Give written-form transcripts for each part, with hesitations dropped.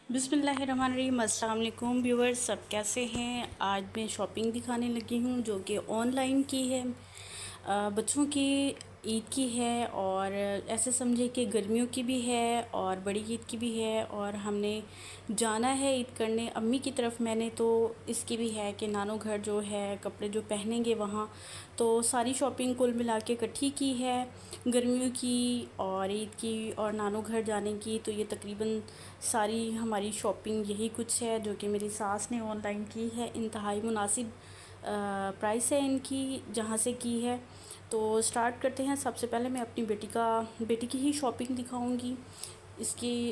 बिस्मिल्लाहिर्रहमानिर्रहीम। अस्सलाम वालेकुम व्यूअर्स, सब कैसे हैं। आज मैं शॉपिंग दिखाने लगी हूँ जो कि ऑनलाइन की है। बच्चों की ईद की है और ऐसे समझे कि गर्मियों की भी है और बड़ी ईद की भी है और हमने जाना है ईद करने अम्मी की तरफ। मैंने तो इसकी भी है कि नानो घर जो है कपड़े जो पहनेंगे वहाँ, तो सारी शॉपिंग कुल मिला के इकट्ठी की है, गर्मियों की और ईद की और नानो घर जाने की। तो ये तकरीबन सारी हमारी शॉपिंग यही कुछ है जो कि मेरी सास ने ऑनलाइन की है। इंतहाई मुनासिब प्राइस है इनकी जहाँ से की है। तो स्टार्ट करते हैं। सबसे पहले मैं अपनी बेटी की ही शॉपिंग दिखाऊंगी। इसकी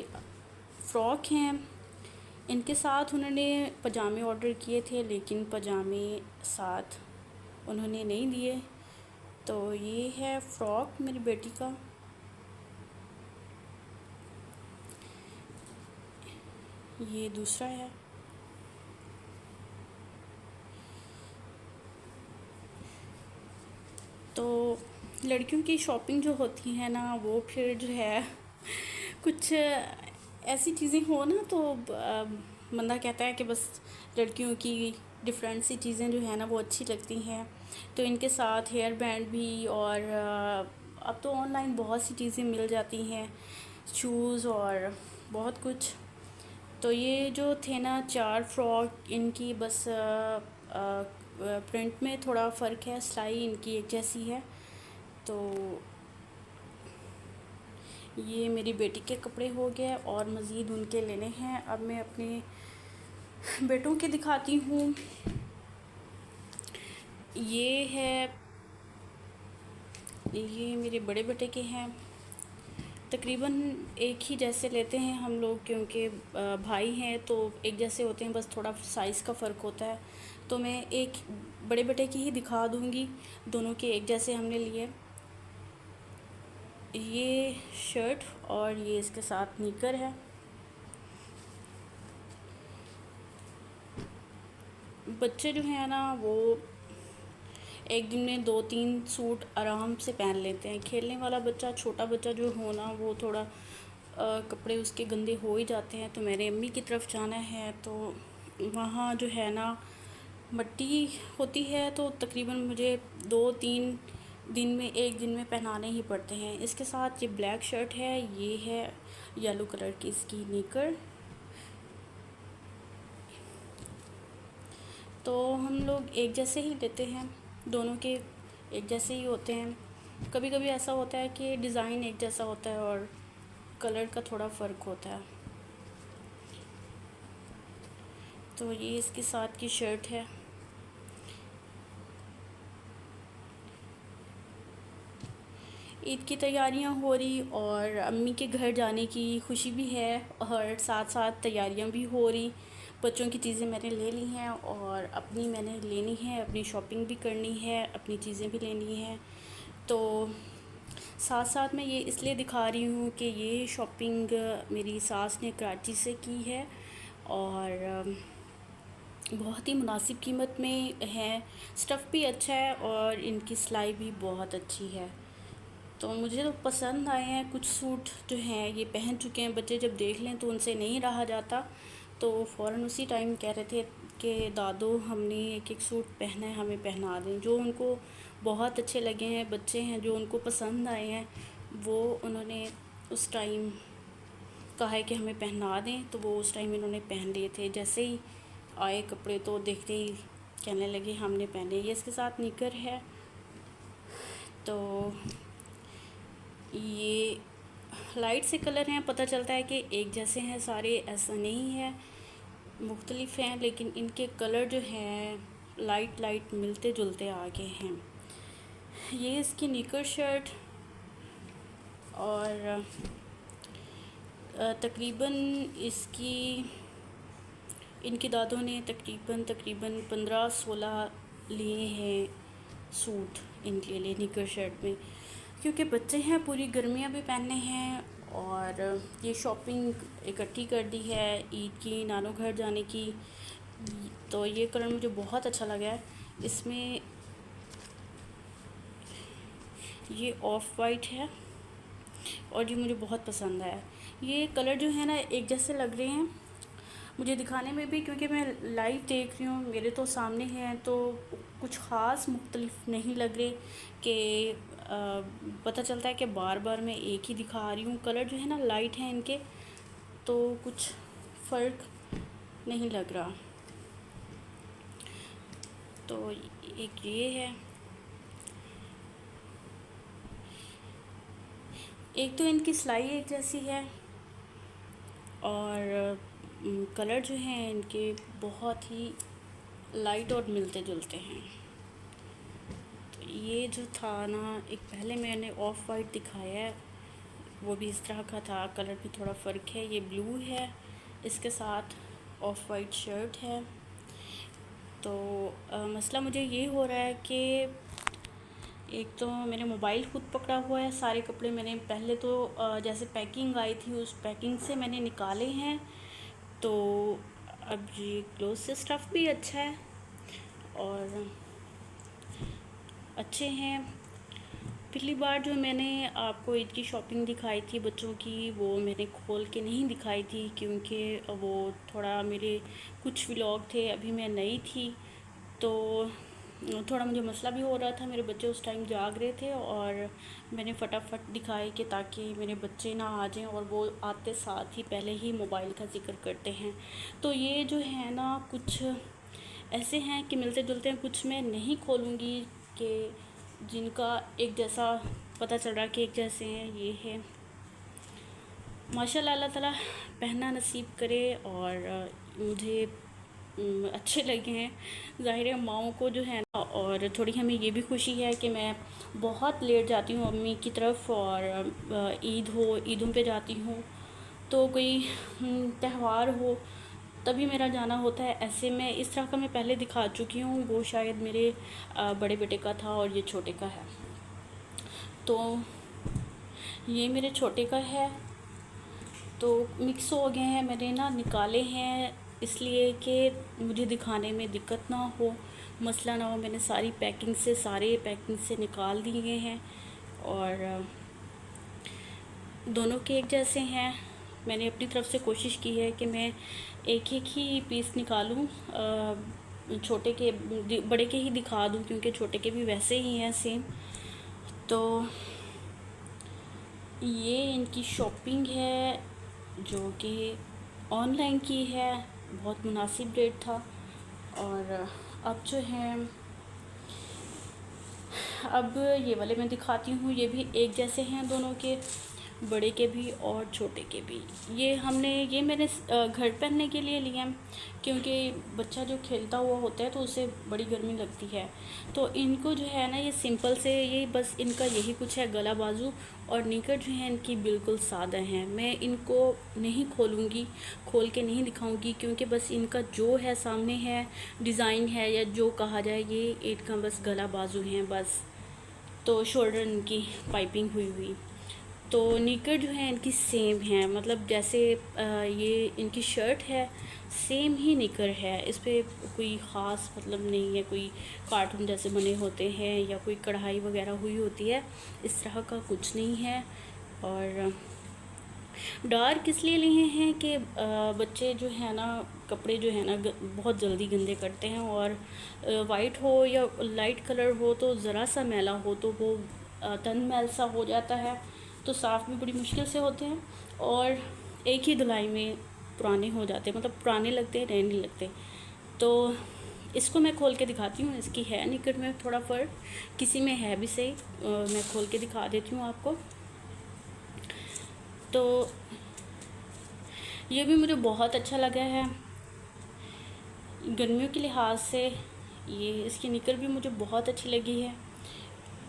फ़्रॉक हैं। इनके साथ उन्होंने पजामे ऑर्डर किए थे लेकिन पजामे साथ उन्होंने नहीं दिए। तो ये है फ़्रॉक मेरी बेटी का। ये दूसरा है। तो लड़कियों की शॉपिंग जो होती है ना, वो फिर जो है कुछ ऐसी चीज़ें हो ना तो बंदा कहता है कि बस लड़कियों की डिफरेंट सी चीज़ें जो है ना वो अच्छी लगती हैं। तो इनके साथ हेयर बैंड भी और अब तो ऑनलाइन बहुत सी चीज़ें मिल जाती हैं, शूज़ और बहुत कुछ। तो ये जो थे ना 4 फ्रॉक, इनकी बस प्रिंट में थोड़ा फ़र्क है, सिलाई इनकी एक जैसी है। तो ये मेरी बेटी के कपड़े हो गए और मज़ीद उनके लेने हैं। अब मैं अपने बेटों के दिखाती हूँ। ये है, ये मेरे बड़े बेटे के हैं। तकरीबन एक ही जैसे लेते हैं हम लोग क्योंकि भाई हैं तो एक जैसे होते हैं, बस थोड़ा साइज़ का फ़र्क होता है। तो मैं एक बड़े बेटे की ही दिखा दूँगी। दोनों के एक जैसे हमने लिए। ये शर्ट और ये इसके साथ निकर है। बच्चे जो हैं ना वो एक दिन में 2-3 सूट आराम से पहन लेते हैं। खेलने वाला बच्चा, छोटा बच्चा जो हो ना, वो थोड़ा कपड़े उसके गंदे हो ही जाते हैं। तो मेरे अम्मी की तरफ जाना है तो वहाँ जो है ना मट्टी होती है, तो तकरीबन मुझे 2-3 दिन में, एक दिन में पहनाने ही पड़ते हैं। इसके साथ ये ब्लैक शर्ट है, ये है येलो कलर की इसकी निकर। तो हम लोग एक जैसे ही लेते हैं, दोनों के एक जैसे ही होते हैं। कभी कभी ऐसा होता है कि डिज़ाइन एक जैसा होता है और कलर का थोड़ा फ़र्क होता है। तो ये इसके साथ की शर्ट है। ईद की तैयारियां हो रही और अम्मी के घर जाने की खुशी भी है और साथ साथ तैयारियां भी हो रही। बच्चों की चीज़ें मैंने ले ली हैं और अपनी मैंने लेनी है, अपनी शॉपिंग भी करनी है, अपनी चीज़ें भी लेनी हैं। तो साथ साथ मैं ये इसलिए दिखा रही हूँ कि ये शॉपिंग मेरी सास ने कराची से की है और बहुत ही मुनासिब कीमत में है। स्टफ़ भी अच्छा है और इनकी सिलाई भी बहुत अच्छी है। तो मुझे तो पसंद आए हैं। कुछ सूट जो हैं ये पहन चुके हैं बच्चे, जब देख लें तो उनसे नहीं रहा जाता। तो फ़ौरन उसी टाइम कह रहे थे कि दादू हमने एक एक सूट पहना है, हमें पहना दें। जो उनको बहुत अच्छे लगे हैं, बच्चे हैं जो उनको पसंद आए हैं, वो उन्होंने उस टाइम कहा है कि हमें पहना दें। तो वो उस टाइम इन्होंने पहन लिए थे। जैसे ही आए कपड़े तो देखते ही कहने लगे हमने पहने। ये इसके साथ निकर है। तो ये लाइट से कलर हैं, पता चलता है कि एक जैसे हैं सारे, ऐसा नहीं है, मुख्तलिफ हैं, लेकिन इनके कलर जो हैं लाइट लाइट मिलते जुलते आगे हैं। ये इसकी निकर शर्ट और तकरीबन इसकी इनकी दादों ने तकरीबन 15-16 लिए हैं सूट इनके लिए निकर शर्ट में, क्योंकि बच्चे हैं, पूरी गर्मियाँ भी पहनने हैं। और ये शॉपिंग इकट्ठी कर दी है ईद की, नानो घर जाने की। तो ये कलर मुझे बहुत अच्छा लगा है। इसमें ये ऑफ वाइट है और ये मुझे बहुत पसंद आया। ये कलर जो है ना एक जैसे लग रहे हैं मुझे दिखाने में भी, क्योंकि मैं लाइव देख रही हूँ, मेरे तो सामने हैं, तो कुछ ख़ास मुख्तलिफ नहीं लग रहे कि पता चलता है कि बार बार मैं एक ही दिखा रही हूँ। कलर जो है ना लाइट हैं इनके, तो कुछ फ़र्क नहीं लग रहा। तो एक ये है, एक तो इनकी सिलाई एक जैसी है, और कलर जो हैं इनके बहुत ही लाइट और मिलते जुलते हैं। तो ये जो था ना, एक पहले मैंने ऑफ वाइट दिखाया है, वो भी इस तरह का था, कलर भी थोड़ा फ़र्क है। ये ब्लू है, इसके साथ ऑफ वाइट शर्ट है। तो मसला मुझे ये हो रहा है कि एक तो मैंने मोबाइल खुद पकड़ा हुआ है, सारे कपड़े मैंने पहले तो जैसे पैकिंग आई थी उस पैकिंग से मैंने निकाले हैं। तो अब ये क्लोज से स्टफ़ भी अच्छा है और अच्छे हैं। पिछली बार जो मैंने आपको ईद की शॉपिंग दिखाई थी बच्चों की, वो मैंने खोल के नहीं दिखाई थी, क्योंकि वो थोड़ा मेरे कुछ व्लॉग थे, अभी मैं नई थी, तो थोड़ा मुझे मसला भी हो रहा था। मेरे बच्चे उस टाइम जाग रहे थे और मैंने फटाफट दिखाए कि ताकि मेरे बच्चे ना आ जाएं, और वो आते साथ ही पहले ही मोबाइल का ज़िक्र करते हैं। तो ये जो है ना, कुछ ऐसे हैं कि मिलते जुलते हैं, कुछ मैं नहीं खोलूँगी कि जिनका एक जैसा पता चल रहा कि एक जैसे हैं। ये है माशाल्लाह, अल्लाह ताला पहनना नसीब करे, और मुझे अच्छे लगे हैं। ज़ाहिर है माओं को जो है ना, और थोड़ी हमें ये भी खुशी है कि मैं बहुत लेट जाती हूँ अम्मी की तरफ, और ईदों पे जाती हूँ, तो कोई त्यौहार हो तभी मेरा जाना होता है। ऐसे में इस तरह का मैं पहले दिखा चुकी हूँ, वो शायद मेरे बड़े बेटे का था और ये छोटे का है। तो ये मेरे छोटे का है, तो मिक्स हो गए हैं, मैंने ना निकाले हैं इसलिए कि मुझे दिखाने में दिक्कत ना हो, मसला ना हो। मैंने सारे पैकिंग से निकाल दिए हैं, और दोनों के एक जैसे हैं। मैंने अपनी तरफ से कोशिश की है कि मैं एक एक ही पीस निकालूं, छोटे के बड़े के ही दिखा दूं, क्योंकि छोटे के भी वैसे ही हैं सेम। तो ये इनकी शॉपिंग है जो कि ऑनलाइन की है, बहुत मुनासिब रेट था। और अब जो है, अब ये वाले मैं दिखाती हूँ, ये भी एक जैसे हैं दोनों के, बड़े के भी और छोटे के भी। ये मैंने घर पहनने के लिए लिए हैं, क्योंकि बच्चा जो खेलता हुआ होता है तो उसे बड़ी गर्मी लगती है। तो इनको जो है ना, ये सिंपल से, ये बस इनका यही कुछ है, गला बाजू और निकर जो है इनकी बिल्कुल सादा हैं। मैं इनको नहीं खोल के नहीं दिखाऊंगी, क्योंकि बस इनका जो है सामने है, डिज़ाइन है या जो कहा जाए, ये इनका बस गला बाजू हैं बस। तो शोल्डर इनकी पाइपिंग हुई हुई। तो निकर जो है इनकी सेम है, मतलब जैसे ये इनकी शर्ट है, सेम ही निकर है, इस पर कोई ख़ास मतलब नहीं है, कोई कार्टून जैसे बने होते हैं या कोई कढ़ाई वगैरह हुई होती है, इस तरह का कुछ नहीं है। और डार्क इसलिए लिए हैं कि बच्चे जो है ना, कपड़े जो है ना बहुत जल्दी गंदे करते हैं, और वाइट हो या लाइट कलर हो तो ज़रा सा मैला हो तो वो तन मैल सा हो जाता है, तो साफ़ भी बड़ी मुश्किल से होते हैं, और एक ही धुलाई में पुराने हो जाते हैं, मतलब पुराने लगते हैं, नए नहीं लगते। तो इसको मैं खोल के दिखाती हूँ, इसकी है निकट में थोड़ा फ़र्क, किसी में है भी सही, मैं खोल के दिखा देती हूँ आपको। तो ये भी मुझे बहुत अच्छा लगा है गर्मियों के लिहाज से, ये इसकी निकर भी मुझे बहुत अच्छी लगी है।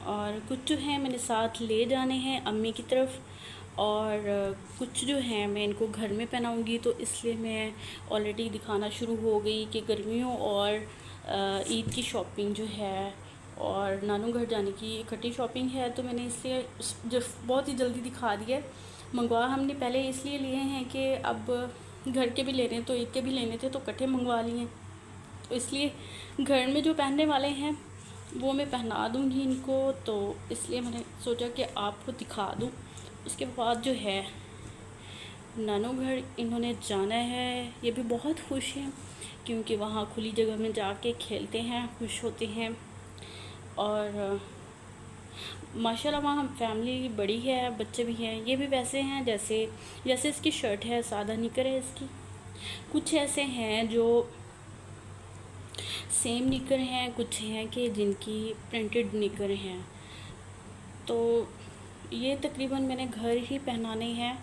और कुछ जो है मैंने साथ ले जाने हैं अम्मी की तरफ, और कुछ जो हैं मैं इनको घर में पहनाऊँगी, तो इसलिए मैं ऑलरेडी दिखाना शुरू हो गई कि गर्मियों और ईद की शॉपिंग जो है और नानू घर जाने की इकट्ठी शॉपिंग है, तो मैंने इसलिए जो बहुत ही जल्दी दिखा दिया। मंगवा हमने पहले इसलिए लिए हैं कि अब घर के भी लेने, तो ईद के भी लेने थे, तो इकट्ठे मंगवा लिए, तो इसलिए घर में जो पहनने वाले हैं वो मैं पहना दूँगी इनको, तो इसलिए मैंने सोचा कि आपको दिखा दूँ। उसके बाद जो है नानू घर इन्होंने जाना है। ये भी बहुत खुश हैं क्योंकि वहाँ खुली जगह में जाके खेलते हैं, खुश होते हैं। और माशाल्लाह वहाँ फैमिली बड़ी है, बच्चे भी हैं। ये भी वैसे हैं जैसे जैसे इसकी शर्ट है, सादा निकर है इसकी। कुछ ऐसे हैं जो सेम निकर हैं, कुछ हैं कि जिनकी प्रिंटेड निकर हैं। तो ये तकरीबन मैंने घर ही पहनाने हैं,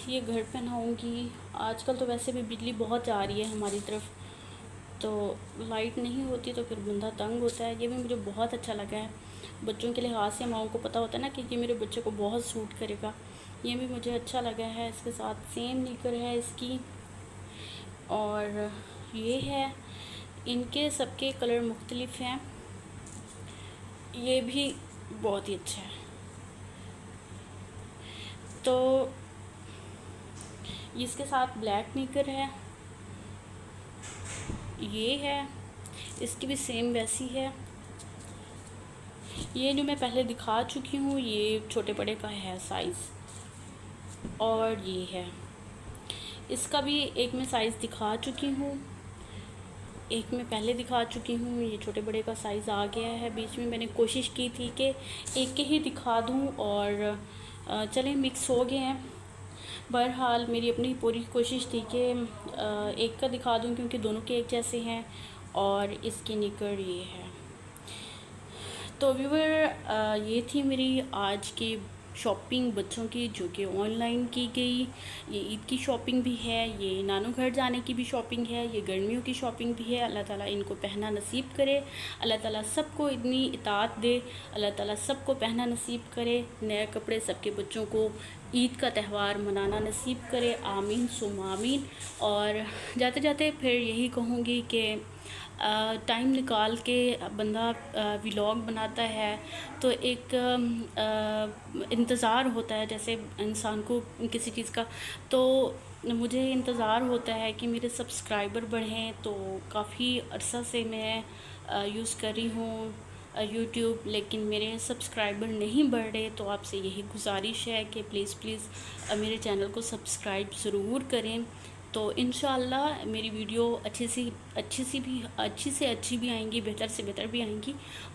ये घर पहनाऊँगी। आजकल तो वैसे भी बिजली बहुत जा रही है हमारी तरफ, तो लाइट नहीं होती तो फिर बंदा तंग होता है। ये भी मुझे बहुत अच्छा लगा है। बच्चों के लिहाज से माओं को पता होता है ना कि ये मेरे बच्चे को बहुत सूट करेगा। ये भी मुझे अच्छा लगा है। इसके साथ सेम निकर है इसकी। और ये है, इनके सबके कलर मुख्तलिफ हैं। ये भी बहुत ही अच्छा है। तो इसके साथ ब्लैक निकर है, ये है, इसकी भी सेम वैसी है। ये जो मैं पहले दिखा चुकी हूँ, ये छोटे बड़े का है साइज़। और ये है, इसका भी एक मैं साइज़ दिखा चुकी हूँ, एक मैं पहले दिखा चुकी हूँ। ये छोटे बड़े का साइज़ आ गया है। बीच में मैंने कोशिश की थी कि एक के ही दिखा दूँ और चलें मिक्स हो गए हैं। बहरहाल मेरी अपनी पूरी कोशिश थी कि एक का दिखा दूँ क्योंकि दोनों के एक जैसे हैं। और इसकी निकर ये है। तो व्यूवर, ये थी मेरी आज की शॉपिंग बच्चों की, जो कि ऑनलाइन की गई। ये ईद की शॉपिंग भी है, ये नानू घर जाने की भी शॉपिंग है, ये गर्मियों की शॉपिंग भी है। अल्लाह ताला इनको पहना नसीब करे, अल्लाह ताला सबको इतनी इताअत दे, अल्लाह ताला सबको पहना नसीब करे, नए कपड़े सबके बच्चों को ईद का त्यौहार मनाना नसीब करे। आमीन सुम आमीन। और जाते जाते फिर यही कहूँगी कि टाइम निकाल के बंदा व्लॉग बनाता है तो एक इंतज़ार होता है, जैसे इंसान को किसी चीज़ का। तो मुझे इंतज़ार होता है कि मेरे सब्सक्राइबर बढ़ें। तो काफ़ी अरसा से मैं यूज़ कर रही हूँ यूट्यूब, लेकिन मेरे सब्सक्राइबर नहीं बढ़ रहे। तो आपसे यही गुजारिश है कि प्लीज़ मेरे चैनल को सब्सक्राइब ज़रूर करें। तो इंशाअल्लाह मेरी वीडियो अच्छी से अच्छी भी आएंगी, बेहतर से बेहतर भी आएंगी।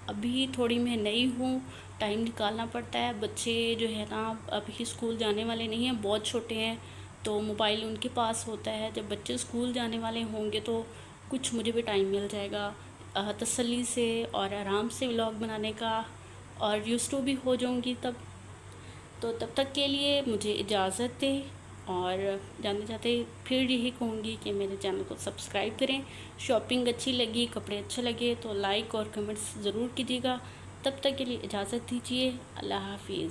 अभी थोड़ी मैं नई हूँ, टाइम निकालना पड़ता है। बच्चे जो है ना अभी स्कूल जाने वाले नहीं हैं, बहुत छोटे हैं, तो मोबाइल उनके पास होता है। जब बच्चे स्कूल जाने वाले होंगे तो कुछ मुझे भी टाइम मिल जाएगा तसल्ली से और आराम से व्लॉग बनाने का, और यूज़ टू भी हो जाऊँगी तब। तो तब तक के लिए मुझे इजाज़त दें। और जाते जाते फिर यही कहूँगी कि मेरे चैनल को सब्सक्राइब करें। शॉपिंग अच्छी लगी, कपड़े अच्छे लगे तो लाइक और कमेंट्स ज़रूर कीजिएगा। तब तक के लिए इजाज़त दीजिए। अल्लाह हाफिज़।